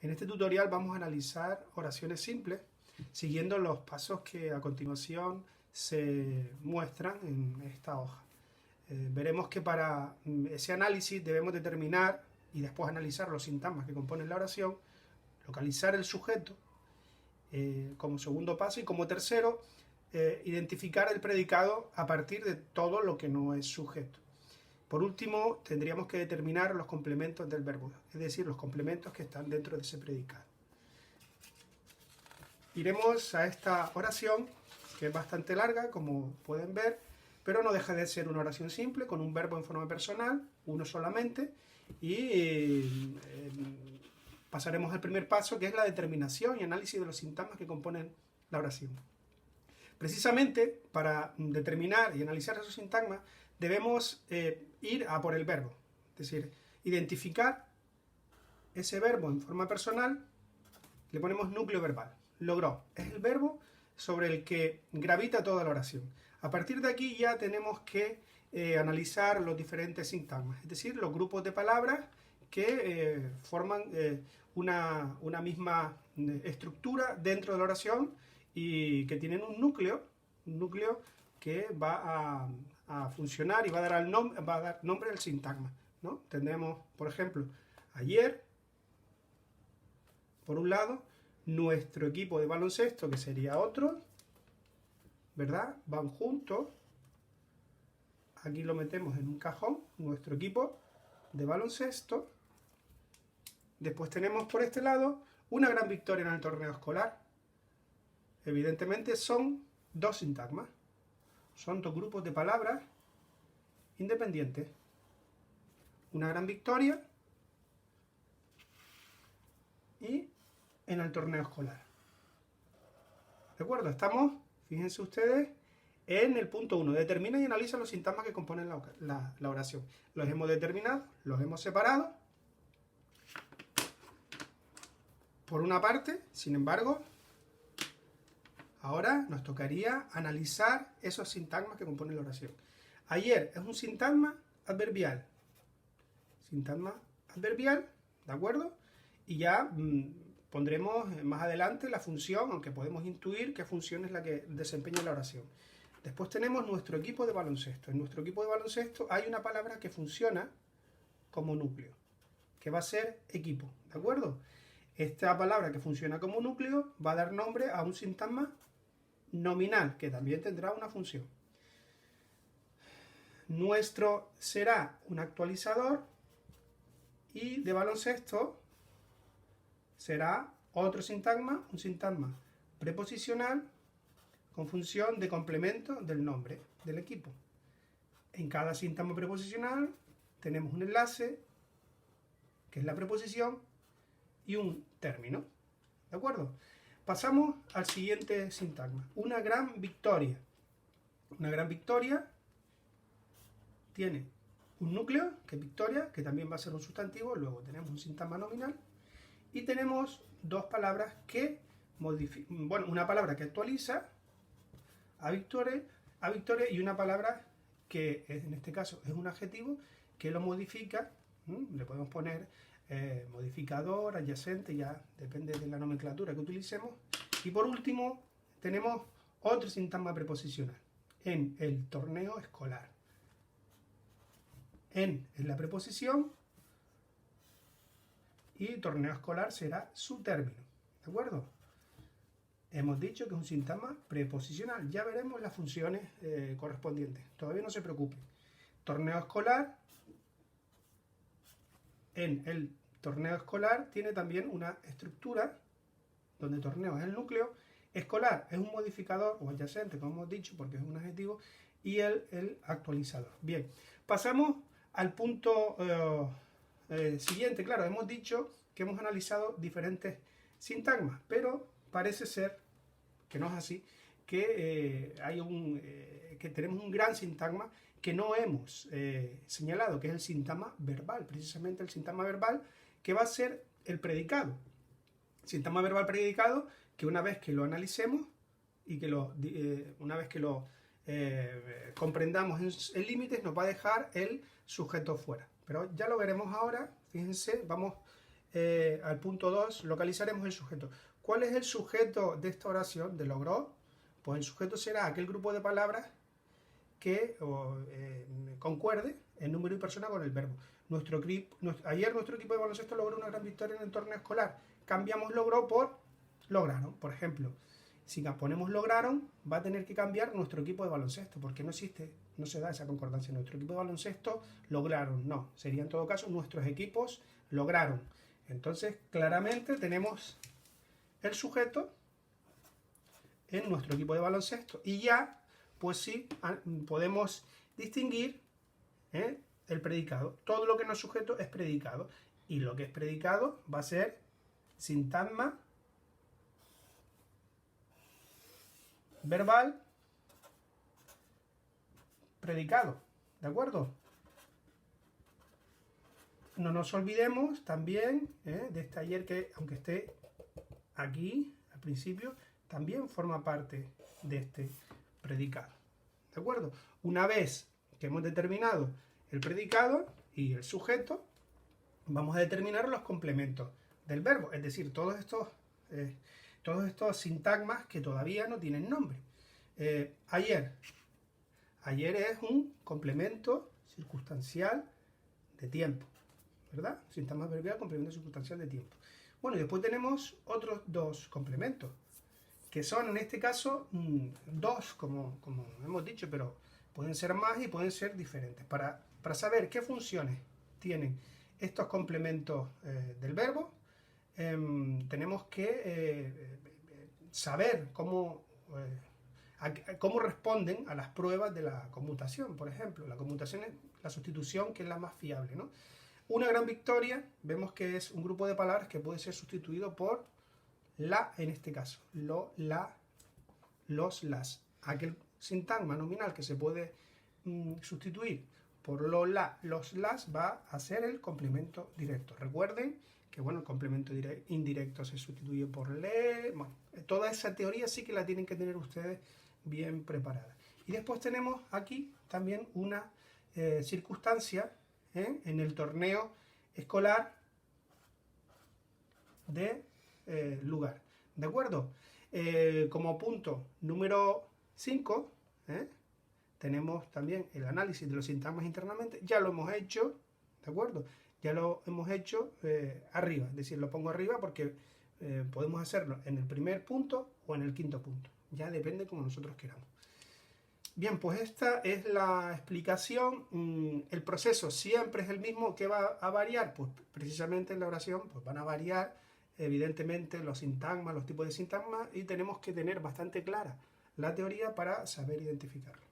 En este tutorial vamos a analizar oraciones simples siguiendo los pasos que a continuación se muestran en esta hoja. Veremos que para ese análisis debemos determinar y después analizar los sintagmas que componen la oración, localizar el sujeto como segundo paso y como tercero identificar el predicado a partir de todo lo que no es sujeto. Por último, tendríamos que determinar los complementos del verbo, es decir, los complementos que están dentro de ese predicado. Iremos a esta oración, que es bastante larga, como pueden ver, pero no deja de ser una oración simple, con un verbo en forma personal, uno solamente, y pasaremos al primer paso, que es la determinación y análisis de los sintagmas que componen la oración. Precisamente, para determinar y analizar esos sintagmas, debemos ir a por el verbo, es decir, identificar ese verbo en forma personal, le ponemos núcleo verbal. Logró, es el verbo sobre el que gravita toda la oración. A partir de aquí ya tenemos que analizar los diferentes sintagmas, es decir, los grupos de palabras que forman una misma estructura dentro de la oración y que tienen un núcleo que va a funcionar y va a dar nombre al sintagma, ¿no? Tendremos, por ejemplo, ayer, por un lado, nuestro equipo de baloncesto, que sería otro, ¿verdad? Van juntos, aquí lo metemos en un cajón, nuestro equipo de baloncesto. Después tenemos por este lado una gran victoria en el torneo escolar. Evidentemente son dos sintagmas, son dos grupos de palabras independientes. Una gran victoria y en el torneo escolar. ¿De acuerdo? Estamos, fíjense ustedes, en el punto 1. Determina y analiza los sintagmas que componen la oración. Los hemos determinado, los hemos separado. Por una parte, sin embargo, ahora nos tocaría analizar esos sintagmas que componen la oración. Ayer es un sintagma adverbial. Sintagma adverbial, ¿de acuerdo? Y ya pondremos más adelante la función, aunque podemos intuir qué función es la que desempeña la oración. Después tenemos nuestro equipo de baloncesto. En nuestro equipo de baloncesto hay una palabra que funciona como núcleo, que va a ser equipo, ¿de acuerdo? Esta palabra que funciona como núcleo va a dar nombre a un sintagma nominal, que también tendrá una función. Nuestro será un actualizador y de baloncesto será otro sintagma, un sintagma preposicional con función de complemento del nombre del equipo. En cada sintagma preposicional tenemos un enlace, que es la preposición, y un término. ¿De acuerdo? Pasamos al siguiente sintagma. Una gran victoria. Una gran victoria tiene un núcleo, que es victoria, que también va a ser un sustantivo. Luego tenemos un sintagma nominal. Y tenemos dos palabras que modifican. Bueno, una palabra que actualiza a victoria y una palabra que en este caso es un adjetivo que lo modifica. Le podemos poner modificador, adyacente, ya depende de la nomenclatura que utilicemos. Y por último tenemos otro sintagma preposicional, en el torneo escolar. En es la preposición y torneo escolar será su término, ¿de acuerdo? Hemos dicho que es un sintagma preposicional, ya veremos las funciones correspondientes, todavía no se preocupen. Torneo escolar, en el torneo escolar tiene también una estructura donde torneo es el núcleo, escolar es un modificador o adyacente, como hemos dicho, porque es un adjetivo, y el actualizador. Bien, pasamos al punto siguiente. Claro, hemos dicho que hemos analizado diferentes sintagmas, pero parece ser que no es así, que que tenemos un gran sintagma que no hemos señalado, que es el sintagma verbal, precisamente el sintagma verbal, que va a ser el predicado. Sintagma verbal predicado, que una vez que lo analicemos y que una vez que lo comprendamos en límites, nos va a dejar el sujeto fuera. Pero ya lo veremos ahora. Fíjense, vamos al punto 2, localizaremos el sujeto. ¿Cuál es el sujeto de esta oración de logró? Pues el sujeto será aquel grupo de palabras que concuerde el número y persona con el verbo. Ayer nuestro equipo de baloncesto logró una gran victoria en el torneo escolar. Cambiamos logró por lograron. Por ejemplo, si ponemos lograron, va a tener que cambiar nuestro equipo de baloncesto, porque no existe, no se da esa concordancia. Nuestro equipo de baloncesto lograron, no. Sería en todo caso nuestros equipos lograron. Entonces, claramente tenemos el sujeto en nuestro equipo de baloncesto. Y ya, pues sí, podemos distinguir el predicado. Todo lo que no es sujeto es predicado. Y lo que es predicado va a ser sintagma verbal predicado. ¿De acuerdo? No nos olvidemos también de este ayer que, aunque esté aquí al principio, también forma parte de este predicado. ¿De acuerdo? Una vez que hemos determinado el predicado y el sujeto, vamos a determinar los complementos del verbo, es decir, todos estos sintagmas que todavía no tienen nombre. Ayer es un complemento circunstancial de tiempo, ¿verdad? Sintagma verbal, complemento circunstancial de tiempo. Bueno, y después tenemos otros dos complementos, que son en este caso dos, como hemos dicho, pero pueden ser más y pueden ser diferentes. Para saber qué funciones tienen estos complementos del verbo, tenemos que saber cómo responden a las pruebas de la conmutación. Por ejemplo, la conmutación es la sustitución, que es la más fiable, ¿no? Una gran victoria, vemos que es un grupo de palabras que puede ser sustituido por la, en este caso, lo, la, los, las. Aquel sintagma nominal que se puede sustituir por lo, la, los, las va a ser el complemento directo. Recuerden que, bueno, el complemento indirecto se sustituye por le. Bueno, toda esa teoría sí que la tienen que tener ustedes bien preparada. Y después tenemos aquí también una circunstancia en el torneo escolar de lugar. ¿De acuerdo? Como punto número 5, tenemos también el análisis de los sintagmas internamente. Ya lo hemos hecho, ¿de acuerdo? Ya lo hemos hecho arriba, es decir, lo pongo arriba porque podemos hacerlo en el primer punto o en el quinto punto. Ya depende como nosotros queramos. Bien, pues esta es la explicación. El proceso siempre es el mismo. ¿Qué va a variar? Pues precisamente en la oración pues van a variar evidentemente los sintagmas, los tipos de sintagmas, y tenemos que tener bastante clara la teoría para saber identificarlo.